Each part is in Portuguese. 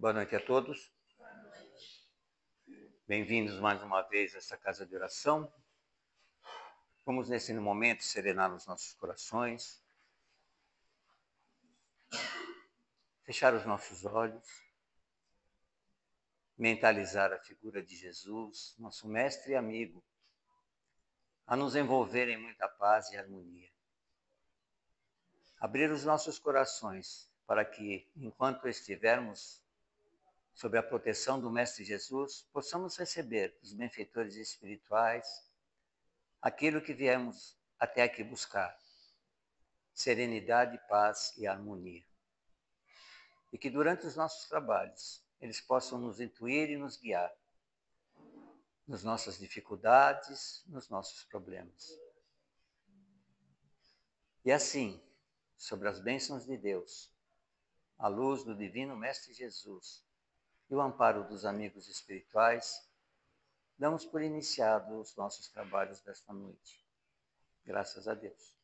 Boa noite a todos. Bem-vindos mais uma vez a esta casa de oração. Vamos, nesse momento, serenar os nossos corações, fechar os nossos olhos, mentalizar a figura de Jesus, nosso mestre e amigo, a nos envolver em muita paz e harmonia. Abrir os nossos corações para que, enquanto estivermos sob a proteção do Mestre Jesus, possamos receber dos benfeitores espirituais aquilo que viemos até aqui buscar: serenidade, paz e harmonia. E que durante os nossos trabalhos eles possam nos intuir e nos guiar nas nossas dificuldades, nos nossos problemas. E assim, sobre as bênçãos de Deus, a luz do Divino Mestre Jesus e o amparo dos amigos espirituais, damos por iniciados os nossos trabalhos desta noite. Graças a Deus.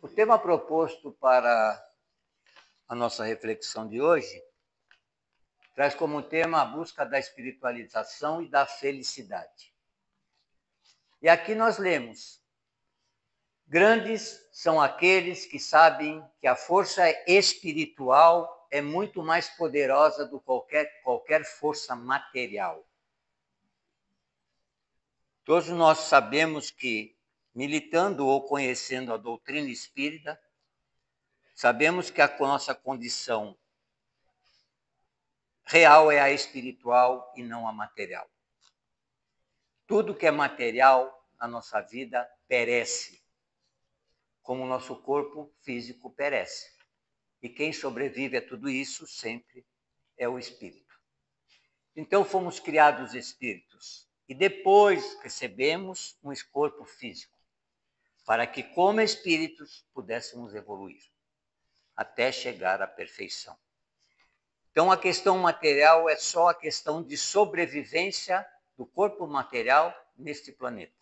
O tema proposto para a nossa reflexão de hoje traz como tema a busca da espiritualização e da felicidade. E aqui nós lemos: grandes são aqueles que sabem que a força espiritual é muito mais poderosa do que qualquer força material. Todos nós sabemos que, militando ou conhecendo a doutrina espírita, sabemos que a nossa condição real é a espiritual e não a material. Tudo que é material na nossa vida perece, como o nosso corpo físico perece. E quem sobrevive a tudo isso sempre é o espírito. Então fomos criados espíritos e depois recebemos um corpo físico, para que como espíritos pudéssemos evoluir até chegar à perfeição. Então a questão material é só a questão de sobrevivência do corpo material neste planeta.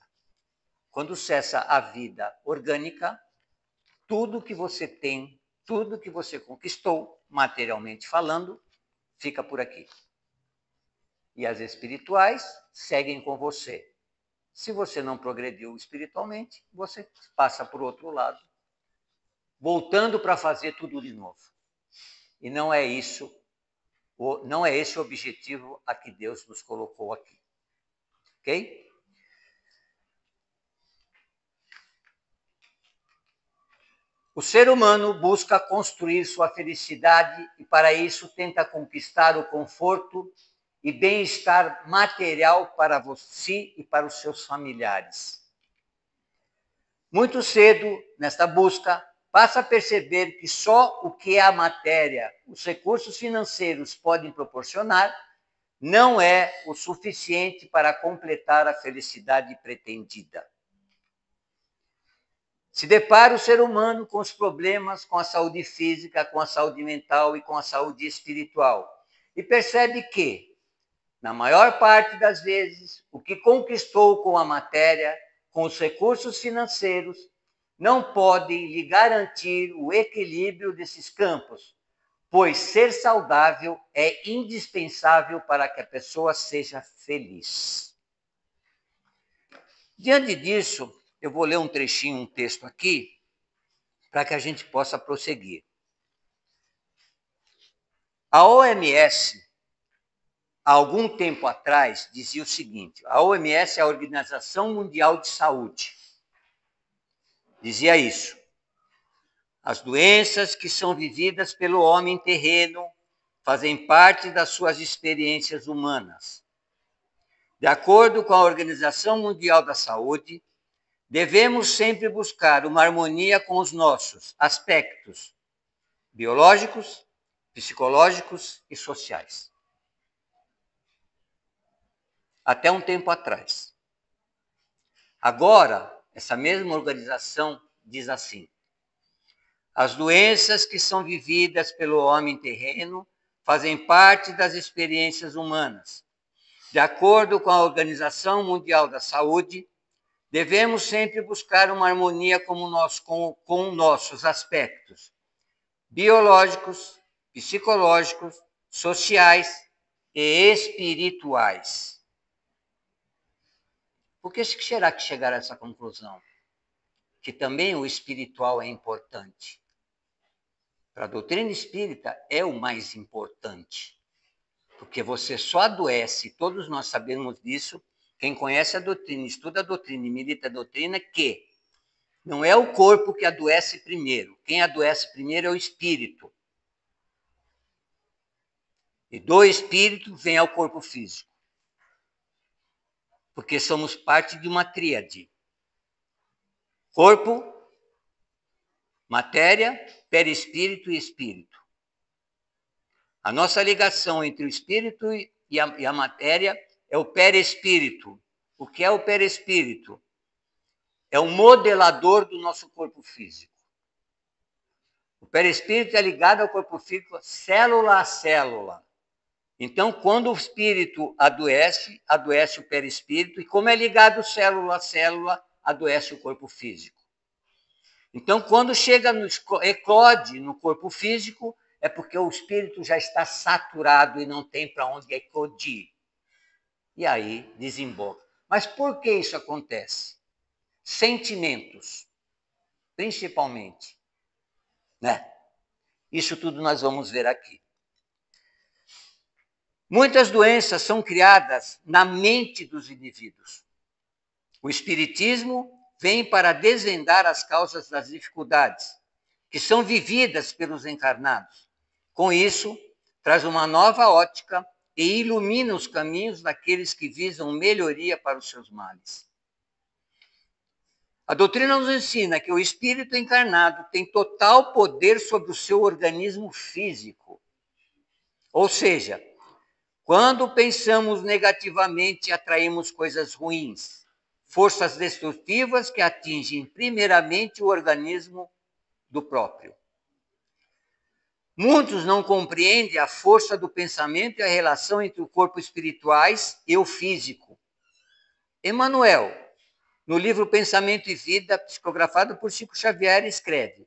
Quando cessa a vida orgânica, tudo que você tem, tudo que você conquistou, materialmente falando, fica por aqui. E as espirituais seguem com você. Se você não progrediu espiritualmente, você passa por outro lado, voltando para fazer tudo de novo. E não é esse o objetivo a que Deus nos colocou aqui. Ok? O ser humano busca construir sua felicidade e, para isso, tenta conquistar o conforto e bem-estar material para você e para os seus familiares. Muito cedo, nesta busca, passa a perceber que só o que a matéria, os recursos financeiros podem proporcionar, não é o suficiente para completar a felicidade pretendida. Se depara o ser humano com os problemas com a saúde física, com a saúde mental e com a saúde espiritual. E percebe que, na maior parte das vezes, o que conquistou com a matéria, com os recursos financeiros, não podem lhe garantir o equilíbrio desses campos, pois ser saudável é indispensável para que a pessoa seja feliz. Diante disso, eu vou ler um trechinho, um texto aqui, para que a gente possa prosseguir. A OMS, há algum tempo atrás, dizia o seguinte: a OMS é a Organização Mundial de Saúde. Dizia isso: as doenças que são vividas pelo homem terreno fazem parte das suas experiências humanas. De acordo com a Organização Mundial da Saúde, devemos sempre buscar uma harmonia com os nossos aspectos biológicos, psicológicos e sociais. Até um tempo atrás. Agora, essa mesma organização diz assim: as doenças que são vividas pelo homem terreno fazem parte das experiências humanas. De acordo com a Organização Mundial da Saúde, Devemos sempre buscar uma harmonia com nossos aspectos biológicos, psicológicos, sociais e espirituais. Por que será que chegaram a essa conclusão? Que também o espiritual é importante. Para a doutrina espírita é o mais importante. Porque você só adoece, todos nós sabemos disso, quem conhece a doutrina, estuda a doutrina e milita a doutrina, que não é o corpo que adoece primeiro. Quem adoece primeiro é o espírito. E do espírito vem ao corpo físico. Porque somos parte de uma tríade. Corpo, matéria, perispírito e espírito. A nossa ligação entre o espírito e a matéria é o perispírito. O que é o perispírito? É o modelador do nosso corpo físico. O perispírito é ligado ao corpo físico célula a célula. Então, quando o espírito adoece, adoece o perispírito, e como é ligado célula a célula, adoece o corpo físico. Então, quando chega no eclode no corpo físico, é porque o espírito já está saturado e não tem para onde eclodir. E aí desemboca. Mas por que isso acontece? Sentimentos, principalmente. Né? Isso tudo nós vamos ver aqui. Muitas doenças são criadas na mente dos indivíduos. O espiritismo vem para desvendar as causas das dificuldades, que são vividas pelos encarnados. Com isso, traz uma nova ótica e ilumina os caminhos daqueles que visam melhoria para os seus males. A doutrina nos ensina que o espírito encarnado tem total poder sobre o seu organismo físico. Ou seja, quando pensamos negativamente, atraímos coisas ruins, forças destrutivas que atingem primeiramente o organismo do próprio. Muitos não compreendem a força do pensamento e a relação entre o corpo espirituais e o físico. Emmanuel, no livro Pensamento e Vida, psicografado por Chico Xavier, escreve: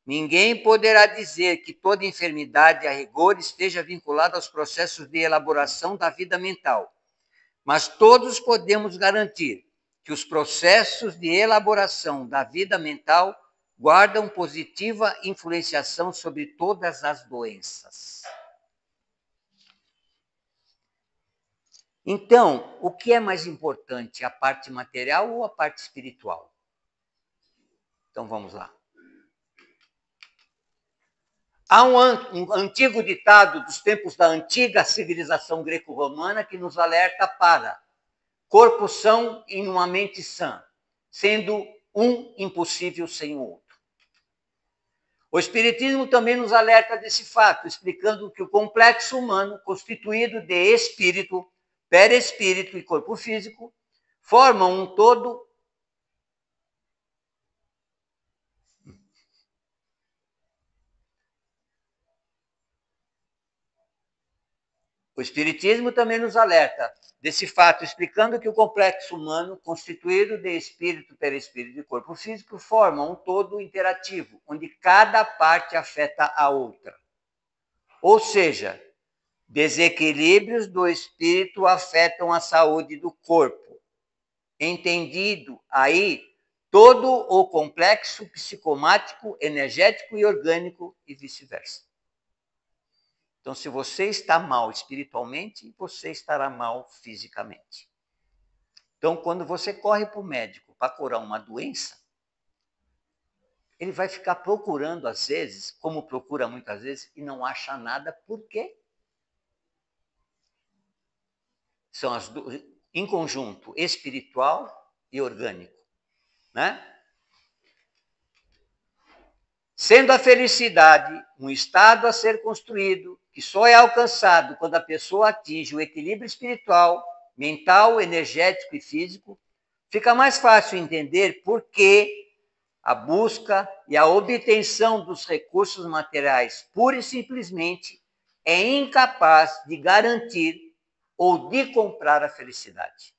ninguém poderá dizer que toda enfermidade, a rigor, esteja vinculada aos processos de elaboração da vida mental, mas todos podemos garantir que os processos de elaboração da vida mental guardam positiva influenciação sobre todas as doenças. Então, o que é mais importante, a parte material ou a parte espiritual? Então, vamos lá. Há um antigo ditado dos tempos da antiga civilização greco-romana que nos alerta para corpo são em uma mente sã, sendo um impossível sem o outro. O Espiritismo também nos alerta desse fato, explicando que o complexo humano, constituído de espírito, perispírito e corpo físico, formam um todo. O Espiritismo também nos alerta desse fato, explicando que o complexo humano, constituído de espírito, perispírito e corpo físico, forma um todo interativo, onde cada parte afeta a outra. Ou seja, desequilíbrios do espírito afetam a saúde do corpo. Entendido aí todo o complexo psicomático, energético e orgânico e vice-versa. Então, se você está mal espiritualmente, você estará mal fisicamente. Então, quando você corre para o médico para curar uma doença, ele vai ficar procurando, às vezes, como procura muitas vezes, e não acha nada. Por quê? São as duas, em conjunto, espiritual e orgânico, né? Sendo a felicidade um estado a ser construído, que só é alcançado quando a pessoa atinge o equilíbrio espiritual, mental, energético e físico, fica mais fácil entender por que a busca e a obtenção dos recursos materiais, pura e simplesmente, é incapaz de garantir ou de comprar a felicidade.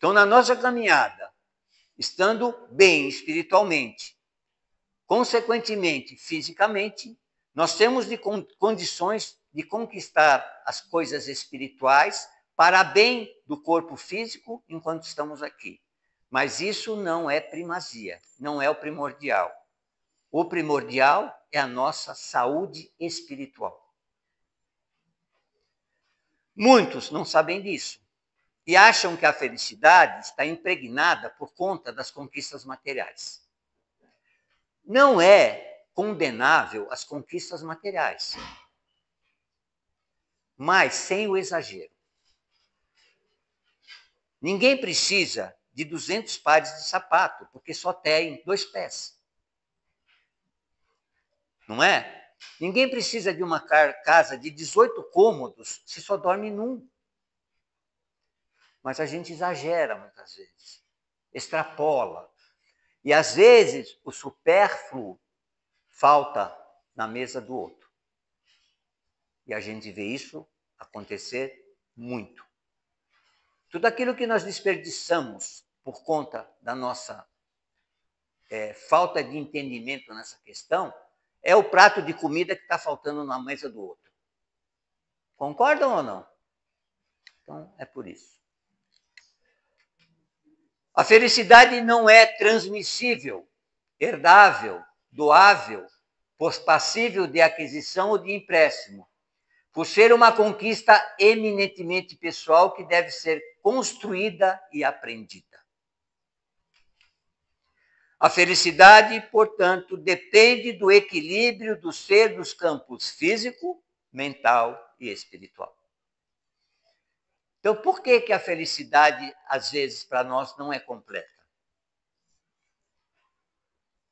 Então, na nossa caminhada, estando bem espiritualmente, consequentemente, fisicamente, nós temos condições de conquistar as coisas espirituais para bem do corpo físico enquanto estamos aqui. Mas isso não é primazia, não é o primordial. O primordial é a nossa saúde espiritual. Muitos não sabem disso e acham que a felicidade está impregnada por conta das conquistas materiais. Não é condenável as conquistas materiais, mas sem o exagero. Ninguém precisa de 200 pares de sapato, porque só tem 2 pés. Não é? Ninguém precisa de uma casa de 18 cômodos se só dorme num. Mas a gente exagera muitas vezes, extrapola. E às vezes o supérfluo falta na mesa do outro. E a gente vê isso acontecer muito. Tudo aquilo que nós desperdiçamos por conta da nossa falta de entendimento nessa questão é o prato de comida que está faltando na mesa do outro. Concordam ou não? Então, é por isso. A felicidade não é transmissível, herdável, doável, passível de aquisição ou de empréstimo, por ser uma conquista eminentemente pessoal que deve ser construída e aprendida. A felicidade, portanto, depende do equilíbrio do ser dos campos físico, mental e espiritual. Então, por que a felicidade, às vezes, para nós não é completa?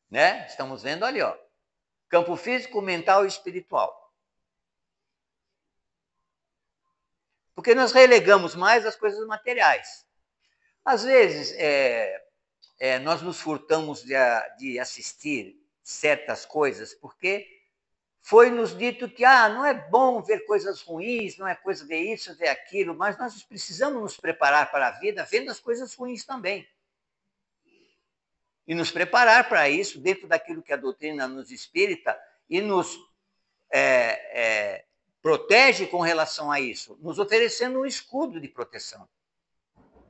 Né? Estamos vendo ali, ó, campo físico, mental e espiritual. Porque nós relegamos mais as coisas materiais. Às vezes, nós nos furtamos de assistir certas coisas, porque foi nos dito que não é bom ver coisas ruins, não é coisa ver isso, ver aquilo, mas nós precisamos nos preparar para a vida vendo as coisas ruins também. E nos preparar para isso dentro daquilo que a doutrina nos espírita e nos protege com relação a isso, nos oferecendo um escudo de proteção.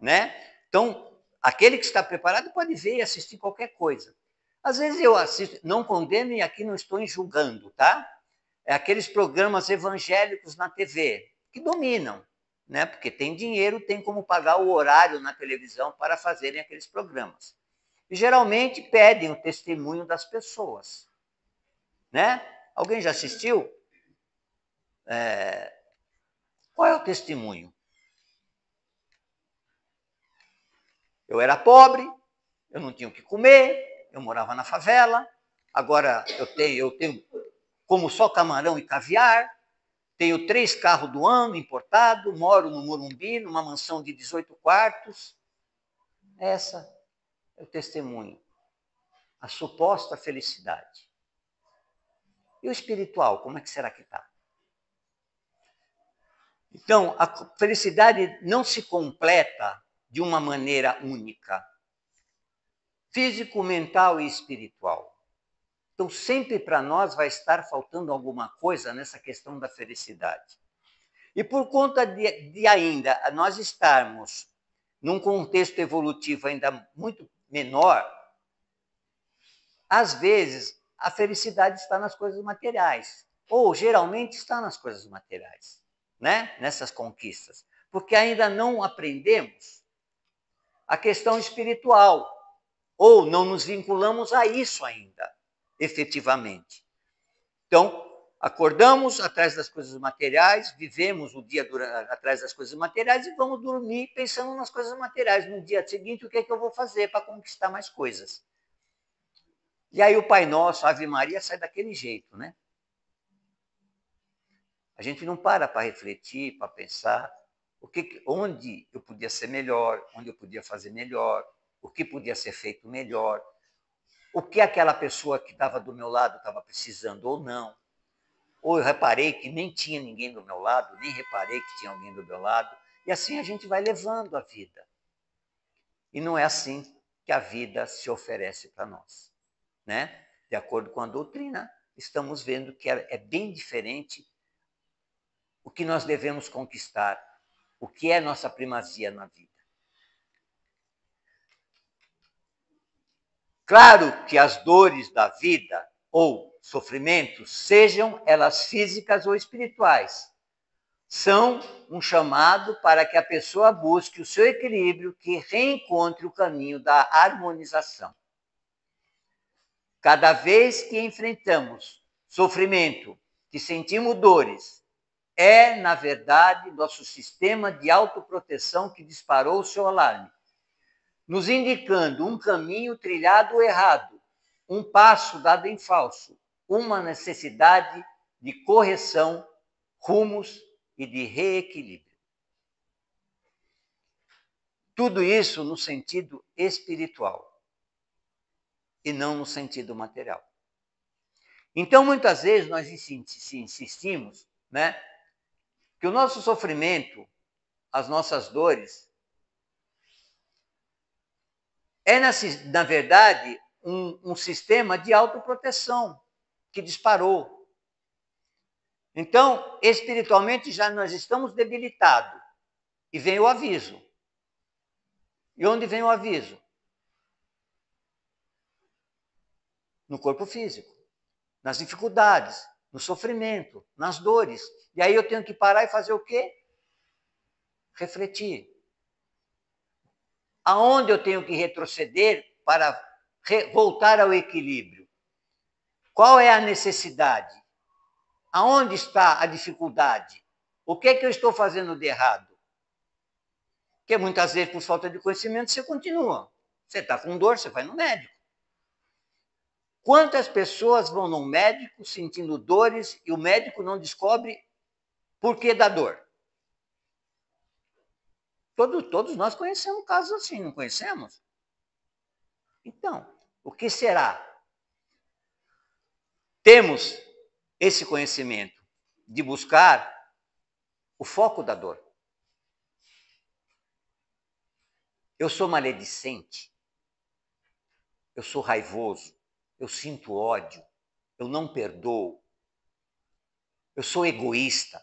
Né? Então, aquele que está preparado pode ver e assistir qualquer coisa. Às vezes eu assisto, não condeno e aqui não estou julgando, tá? É aqueles programas evangélicos na TV, que dominam, né? Porque tem dinheiro, tem como pagar o horário na televisão para fazerem aqueles programas. E geralmente pedem o testemunho das pessoas, né? Alguém já assistiu? Qual é o testemunho? Eu era pobre, eu não tinha o que comer, eu morava na favela, agora eu tenho como só camarão e caviar, tenho 3 carros do ano importado, moro no Morumbi, numa mansão de 18 quartos. Essa é o testemunho, a suposta felicidade. E o espiritual, como é que será que está? Então, a felicidade não se completa de uma maneira única. Físico, mental e espiritual. Então, sempre para nós vai estar faltando alguma coisa nessa questão da felicidade. E por conta de ainda nós estarmos num contexto evolutivo ainda muito menor, às vezes a felicidade está nas coisas materiais, ou geralmente está nas coisas materiais, né? Nessas conquistas, porque ainda não aprendemos a questão espiritual, ou não nos vinculamos a isso ainda, efetivamente. Então, acordamos atrás das coisas materiais, vivemos o dia atrás das coisas materiais e vamos dormir pensando nas coisas materiais. No dia seguinte, o que é que eu vou fazer para conquistar mais coisas? E aí o Pai Nosso, a Ave Maria, sai daquele jeito, né? A gente não para refletir, para pensar onde eu podia ser melhor, onde eu podia fazer melhor, o que podia ser feito melhor, o que aquela pessoa que estava do meu lado estava precisando ou não. Ou eu reparei que nem tinha ninguém do meu lado, nem reparei que tinha alguém do meu lado. E assim a gente vai levando a vida. E não é assim que a vida se oferece para nós, né? De acordo com a doutrina, estamos vendo que é bem diferente o que nós devemos conquistar, o que é nossa primazia na vida. Claro que as dores da vida ou sofrimentos, sejam elas físicas ou espirituais, são um chamado para que a pessoa busque o seu equilíbrio, que reencontre o caminho da harmonização. Cada vez que enfrentamos sofrimento, que sentimos dores, é, na verdade, nosso sistema de autoproteção que disparou o seu alarme, nos indicando um caminho trilhado errado, um passo dado em falso, uma necessidade de correção, rumos e de reequilíbrio. Tudo isso no sentido espiritual e não no sentido material. Então, muitas vezes, nós insistimos, né, que o nosso sofrimento, as nossas dores, é, na verdade, um sistema de autoproteção que disparou. Então, espiritualmente, já nós estamos debilitados. E vem o aviso. E onde vem o aviso? No corpo físico, nas dificuldades, no sofrimento, nas dores. E aí eu tenho que parar e fazer o quê? Refletir. Aonde eu tenho que retroceder para voltar ao equilíbrio? Qual é a necessidade? Aonde está a dificuldade? O que é que eu estou fazendo de errado? Porque muitas vezes, por falta de conhecimento, você continua. Você está com dor, você vai no médico. Quantas pessoas vão no médico sentindo dores e o médico não descobre por que da dor? Todos nós conhecemos casos assim, não conhecemos? Então, o que será? Temos esse conhecimento de buscar o foco da dor. Eu sou maledicente, eu sou raivoso, eu sinto ódio, eu não perdoo, eu sou egoísta.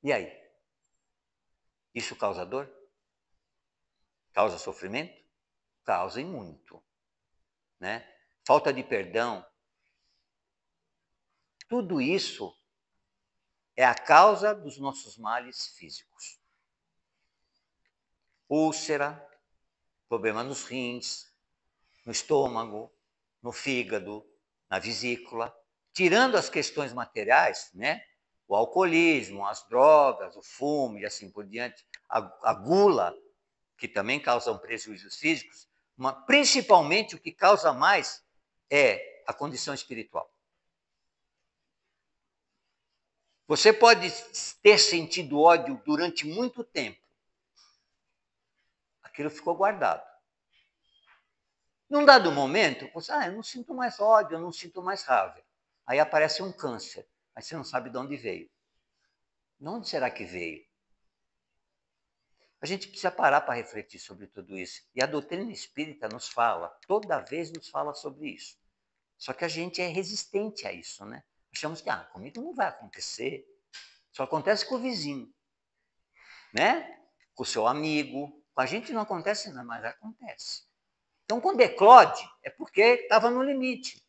E aí? Isso causa dor? Causa sofrimento? Causa e muito, né? Falta de perdão. Tudo isso é a causa dos nossos males físicos. Úlcera, problema nos rins, no estômago, no fígado, na vesícula, tirando as questões materiais, né? O alcoolismo, as drogas, o fumo e assim por diante, a gula, que também causam prejuízos físicos, mas principalmente o que causa mais é a condição espiritual. Você pode ter sentido ódio durante muito tempo. Aquilo ficou guardado. Num dado momento, você, eu não sinto mais ódio, eu não sinto mais raiva. Aí aparece um câncer, aí você não sabe de onde veio. De onde será que veio? A gente precisa parar para refletir sobre tudo isso. E a doutrina espírita nos fala, toda vez nos fala sobre isso. Só que a gente é resistente a isso, né? Achamos que, comigo não vai acontecer. Só acontece com o vizinho, né? Com o seu amigo. Com a gente não acontece, não, mas acontece. Então, quando eclode, é porque estava no limite.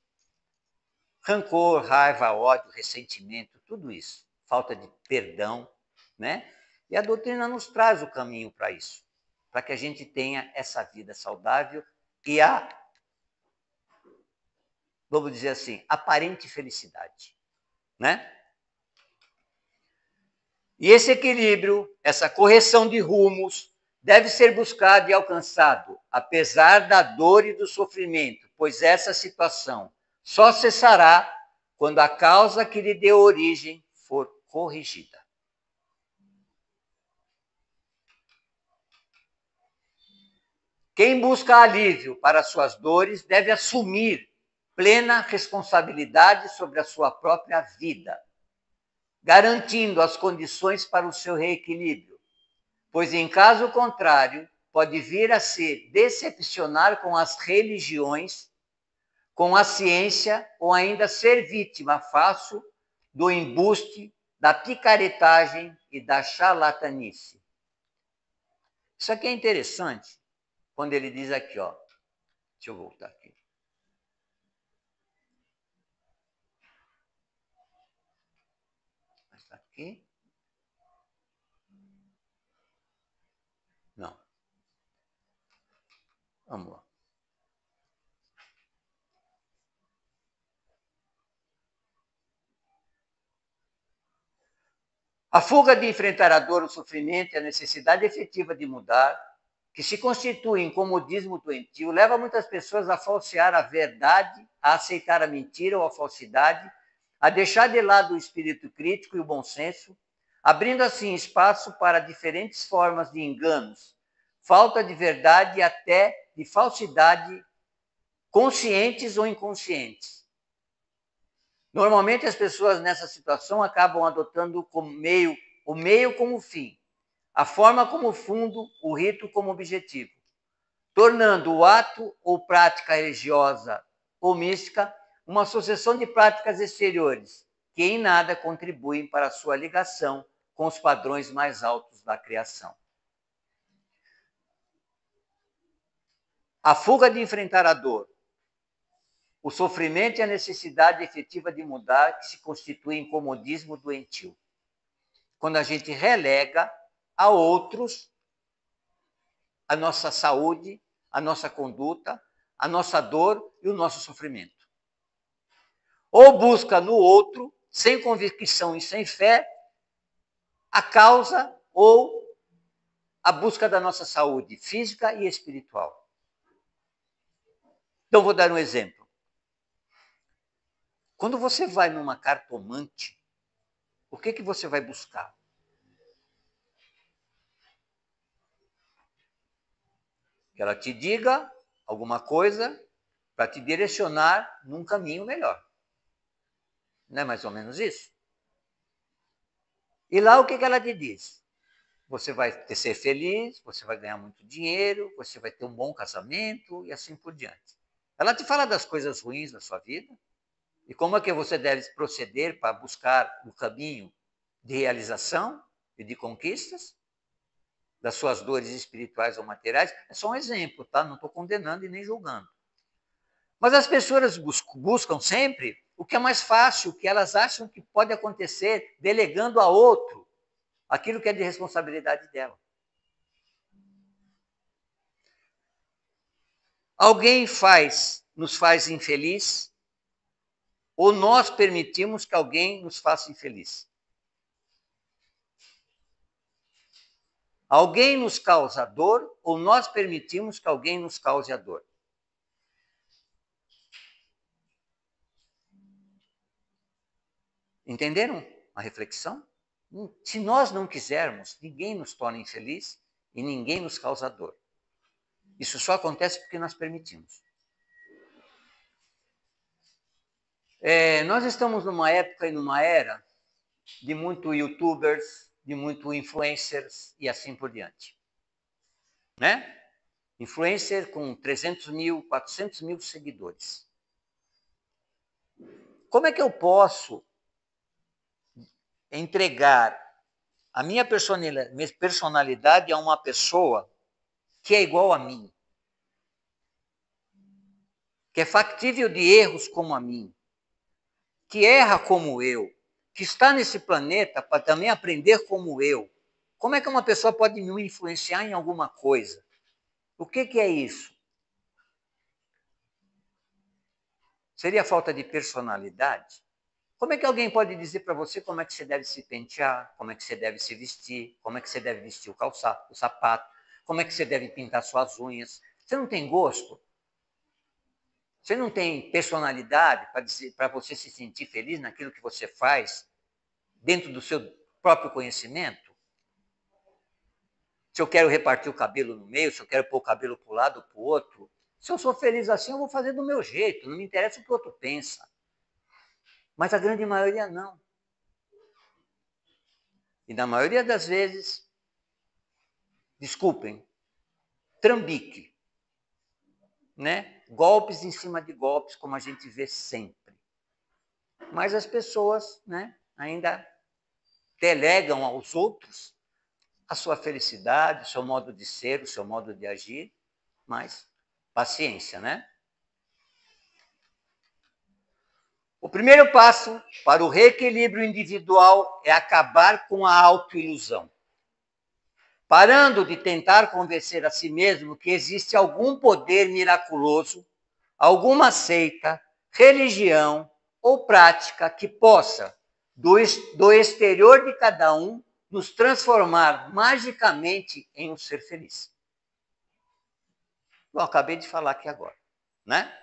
Rancor, raiva, ódio, ressentimento, tudo isso. Falta de perdão, né? E a doutrina nos traz o caminho para isso, para que a gente tenha essa vida saudável e vamos dizer assim, aparente felicidade, né? E esse equilíbrio, essa correção de rumos, deve ser buscado e alcançado, apesar da dor e do sofrimento, pois essa situação só cessará quando a causa que lhe deu origem for corrigida. Quem busca alívio para suas dores deve assumir plena responsabilidade sobre a sua própria vida, garantindo as condições para o seu reequilíbrio, pois, em caso contrário, pode vir a se decepcionar com as religiões, com a ciência, ou ainda ser vítima fácil do embuste, da picaretagem e da charlatanice. Isso aqui é interessante, quando ele diz aqui, ó. Deixa eu voltar aqui. Está aqui. Não. Vamos lá. A fuga de enfrentar a dor, o sofrimento e a necessidade efetiva de mudar, que se constitui em comodismo doentio, leva muitas pessoas a falsear a verdade, a aceitar a mentira ou a falsidade, a deixar de lado o espírito crítico e o bom senso, abrindo assim espaço para diferentes formas de enganos, falta de verdade e até de falsidade, conscientes ou inconscientes. Normalmente as pessoas nessa situação acabam adotando como o meio como fim, a forma como fundo, o rito como objetivo, tornando o ato ou prática religiosa ou mística uma sucessão de práticas exteriores que em nada contribuem para a sua ligação com os padrões mais altos da criação. A fuga de enfrentar a dor, o sofrimento e a necessidade efetiva de mudar, que se constitui em comodismo doentio. Quando a gente relega a outros a nossa saúde, a nossa conduta, a nossa dor e o nosso sofrimento. Ou busca no outro, sem convicção e sem fé, a causa ou a busca da nossa saúde física e espiritual. Então, vou dar um exemplo. Quando você vai numa cartomante, o que você vai buscar? Que ela te diga alguma coisa para te direcionar num caminho melhor. Não é mais ou menos isso? E lá o que ela te diz? Você vai ser feliz, você vai ganhar muito dinheiro, você vai ter um bom casamento e assim por diante. Ela te fala das coisas ruins da sua vida e como é que você deve proceder para buscar o caminho de realização e de conquistas das suas dores espirituais ou materiais. É só um exemplo, tá? Não estou condenando e nem julgando. Mas as pessoas buscam sempre o que é mais fácil, o que elas acham que pode acontecer, delegando a outro aquilo que é de responsabilidade dela. Alguém nos faz infeliz, ou nós permitimos que alguém nos faça infeliz. Alguém nos causa dor, ou nós permitimos que alguém nos cause a dor. Entenderam a reflexão? Se nós não quisermos, ninguém nos torna infeliz e ninguém nos causa dor. Isso só acontece porque nós permitimos. Nós estamos numa época e numa era de muito youtubers, de muito influencers e assim por diante. Né? Influencer com 300 mil, 400 mil seguidores. Como é que eu posso entregar a minha personalidade a uma pessoa que é igual a mim? Que é factível de erros como a mim? Que erra como eu? Que está nesse planeta para também aprender como eu? Como é que uma pessoa pode me influenciar em alguma coisa? O que é isso? Seria falta de personalidade? Como é que alguém pode dizer para você como é que você deve se pentear, como é que você deve se vestir, como é que você deve vestir o sapato, como é que você deve pintar suas unhas? Você não tem gosto? Você não tem personalidade para você se sentir feliz naquilo que você faz, dentro do seu próprio conhecimento? Se eu quero repartir o cabelo no meio, se eu quero pôr o cabelo para um lado ou para o outro, se eu sou feliz assim, eu vou fazer do meu jeito, não me interessa o que o outro pensa. Mas a grande maioria não. E na maioria das vezes, desculpem, trambique, né? Golpes em cima de golpes, como a gente vê sempre. Mas as pessoas, né, ainda delegam aos outros a sua felicidade, o seu modo de ser, o seu modo de agir, mas paciência, né? O primeiro passo para o reequilíbrio individual é acabar com a autoilusão. Parando de tentar convencer a si mesmo que existe algum poder miraculoso, alguma seita, religião ou prática que possa, do exterior de cada um, nos transformar magicamente em um ser feliz. Bom, acabei de falar aqui agora, né?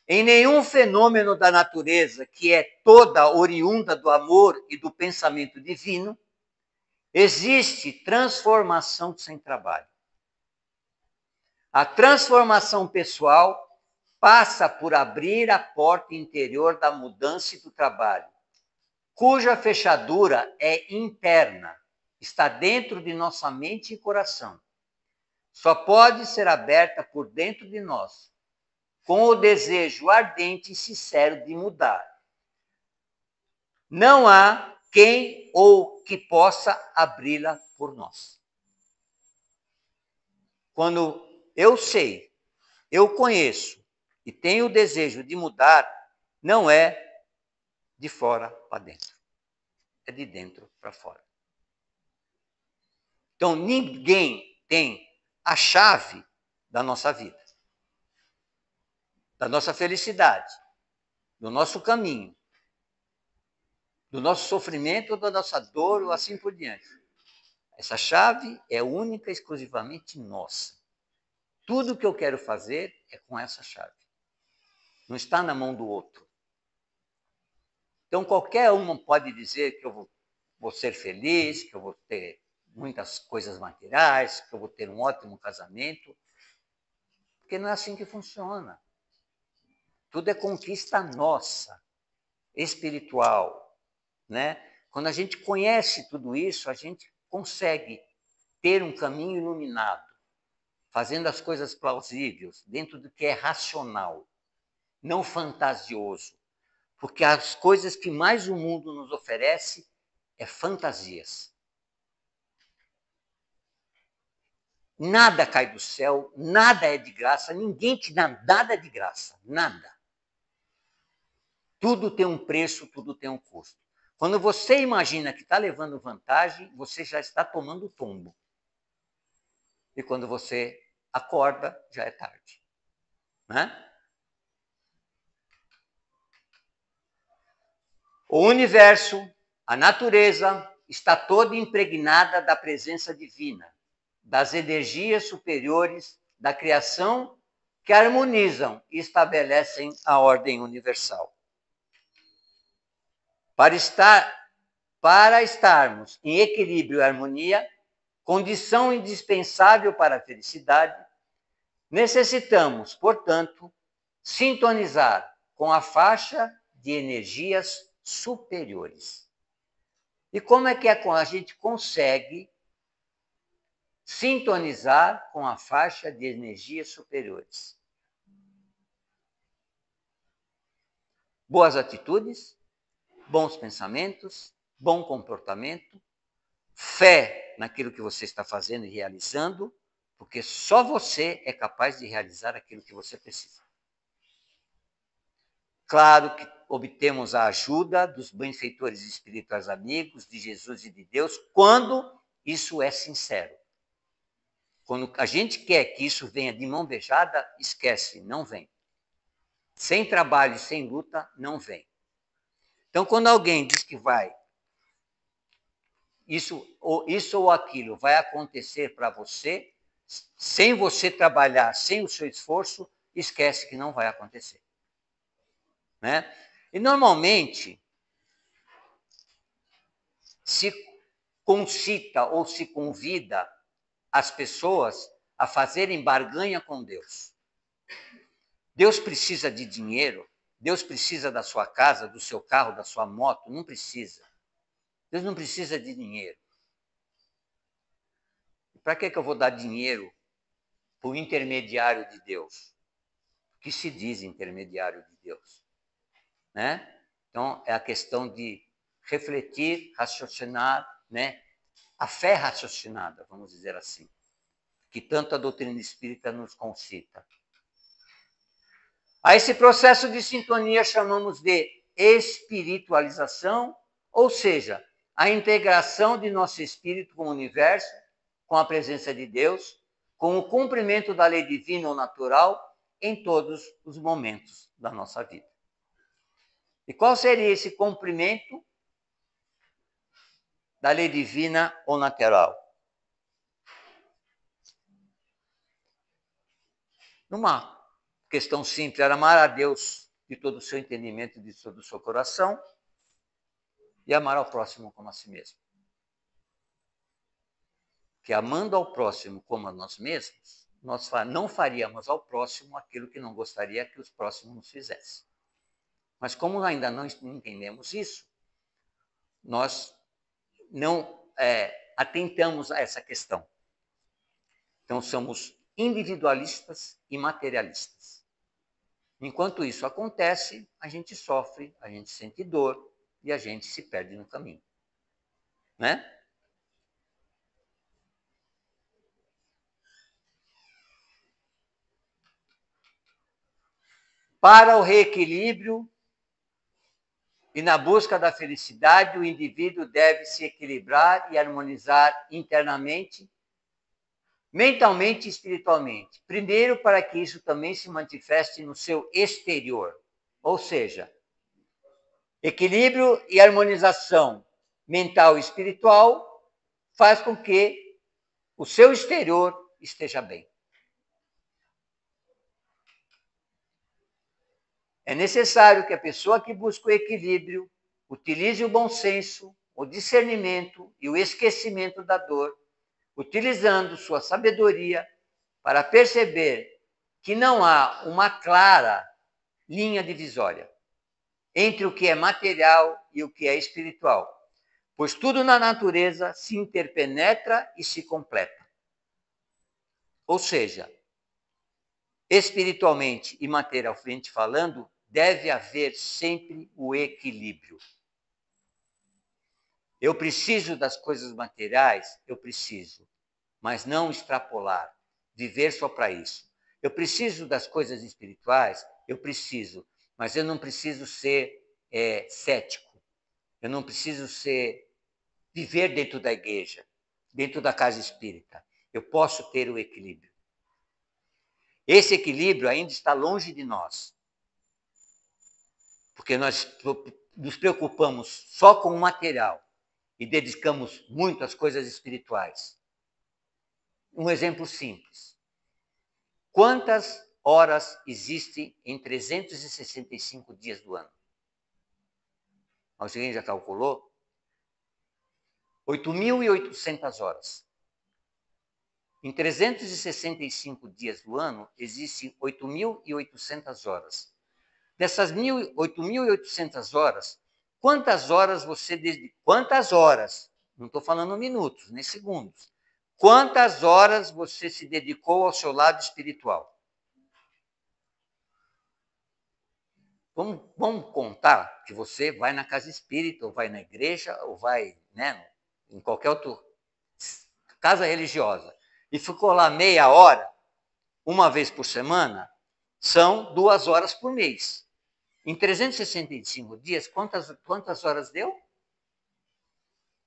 Em nenhum fenômeno da natureza, que é toda oriunda do amor e do pensamento divino, existe transformação sem trabalho. A transformação pessoal passa por abrir a porta interior da mudança e do trabalho, cuja fechadura é interna, está dentro de nossa mente e coração. Só pode ser aberta por dentro de nós, com o desejo ardente e sincero de mudar. Não há quem ou que possa abri-la por nós. Quando eu sei, eu conheço e tenho o desejo de mudar, não é de fora para dentro, é de dentro para fora. Então, ninguém tem a chave da nossa vida, da nossa felicidade, do nosso caminho, do nosso sofrimento, ou da nossa dor, ou assim por diante. Essa chave é única e exclusivamente nossa. Tudo que eu quero fazer é com essa chave. Não está na mão do outro. Então, qualquer um pode dizer que eu vou ser feliz, que eu vou ter muitas coisas materiais, que eu vou ter um ótimo casamento, porque não é assim que funciona. Tudo é conquista nossa, espiritual, né? Quando a gente conhece tudo isso, a gente consegue ter um caminho iluminado, fazendo as coisas plausíveis, dentro do que é racional, não fantasioso. Porque as coisas que mais o mundo nos oferece é fantasias. Nada cai do céu, nada é de graça, ninguém te dá nada de graça, nada. Tudo tem um preço, tudo tem um custo. Quando você imagina que está levando vantagem, você já está tomando tombo. E quando você acorda, já é tarde. Né? O universo, a natureza, está toda impregnada da presença divina, das energias superiores da criação que harmonizam e estabelecem a ordem universal. Para estarmos em equilíbrio e harmonia, condição indispensável para a felicidade, necessitamos, portanto, sintonizar com a faixa de energias superiores. E como é que a gente consegue sintonizar com a faixa de energias superiores? Boas atitudes, bons pensamentos, bom comportamento, fé naquilo que você está fazendo e realizando, porque só você é capaz de realizar aquilo que você precisa. Claro que obtemos a ajuda dos benfeitores espirituais amigos, de Jesus e de Deus, quando isso é sincero. Quando a gente quer que isso venha de mão beijada, esquece, não vem. Sem trabalho e sem luta, não vem. Então, quando alguém diz que vai, isso ou aquilo vai acontecer para você, sem você trabalhar, sem o seu esforço, esquece que não vai acontecer. Né? E normalmente se concita ou se convida as pessoas a fazerem barganha com Deus. Deus precisa de dinheiro, Deus precisa da sua casa, do seu carro, da sua moto, não precisa. Deus não precisa de dinheiro. para que eu vou dar dinheiro para o intermediário de Deus? O que se diz intermediário de Deus? Né? Então, é a questão de refletir, raciocinar, né? A fé raciocinada, vamos dizer assim, que tanto a doutrina espírita nos concita. A esse processo de sintonia chamamos de espiritualização, ou seja, a integração de nosso espírito com o universo, com a presença de Deus, com o cumprimento da lei divina ou natural em todos os momentos da nossa vida. E qual seria esse cumprimento da lei divina ou natural? Numa questão simples, era amar a Deus de todo o seu entendimento, de todo o seu coração, e amar ao próximo como a si mesmo. Que amando ao próximo como a nós mesmos, nós não faríamos ao próximo aquilo que não gostaria que os próximos nos fizessem. Mas como ainda não entendemos isso, nós não atentamos a essa questão. Então, somos individualistas e materialistas. Enquanto isso acontece, a gente sofre, a gente sente dor e a gente se perde no caminho. Né? Para o reequilíbrio e na busca da felicidade, o indivíduo deve se equilibrar e harmonizar internamente, mentalmente e espiritualmente. Primeiro, para que isso também se manifeste no seu exterior. Ou seja, equilíbrio e harmonização mental e espiritual faz com que o seu exterior esteja bem. É necessário que a pessoa que busca o equilíbrio utilize o bom senso, o discernimento e o esquecimento da dor, utilizando sua sabedoria para perceber que não há uma clara linha divisória entre o que é material e o que é espiritual, pois tudo na natureza se interpenetra e se completa. Ou seja, espiritualmente e materialmente falando, deve haver sempre o equilíbrio. Eu preciso das coisas materiais? Eu preciso, mas não extrapolar, viver só para isso. Eu preciso das coisas espirituais? Eu preciso, mas eu não preciso ser cético. Eu não preciso viver dentro da igreja, dentro da casa espírita. Eu posso ter o equilíbrio. Esse equilíbrio ainda está longe de nós, porque nós nos preocupamos só com o material e dedicamos muito às coisas espirituais. Um exemplo simples. Quantas horas existem em 365 dias do ano? Alguém já calculou? 8.800 horas. Em 365 dias do ano, existem 8.800 horas. Dessas 8.800 horas, quantas horas você dedica? Quantas horas? Não estou falando minutos, nem segundos. Quantas horas você se dedicou ao seu lado espiritual? Vamos contar que você vai na casa espírita, ou vai na igreja, ou vai, né, em qualquer outra casa religiosa, e ficou lá meia hora, uma vez por semana, são 2 horas por mês. Em 365 dias, quantas horas deu?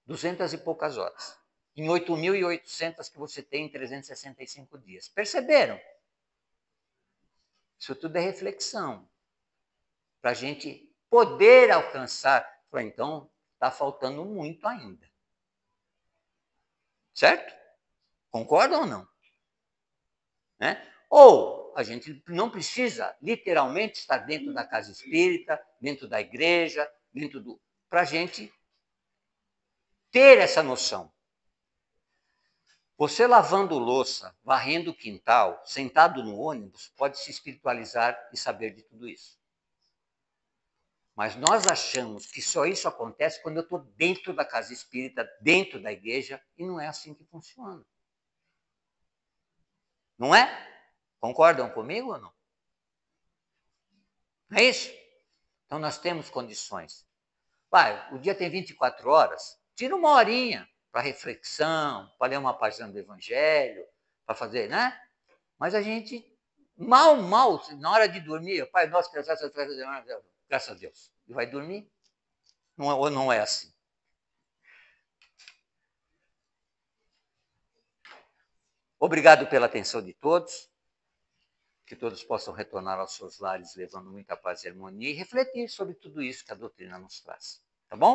200 e poucas horas. Em 8.800 que você tem em 365 dias. Perceberam? Isso tudo é reflexão. Para a gente poder alcançar. Então, está faltando muito ainda. Certo? Concordam ou não? Né? Ou a gente não precisa, literalmente, estar dentro da casa espírita, dentro da igreja, para a gente ter essa noção. Você lavando louça, varrendo o quintal, sentado no ônibus, pode se espiritualizar e saber de tudo isso. Mas nós achamos que só isso acontece quando eu estou dentro da casa espírita, dentro da igreja, e não é assim que funciona. Não é? Concordam comigo ou não? É isso? Então nós temos condições. Vai, o dia tem 24 horas, tira uma horinha para reflexão, para ler uma página do Evangelho, para fazer, né? Mas a gente, mal, na hora de dormir, Pai nosso, graças a Deus, e vai dormir? Não é, ou não é assim? Obrigado pela atenção de todos. Que todos possam retornar aos seus lares levando muita paz e harmonia e refletir sobre tudo isso que a doutrina nos traz. Tá bom?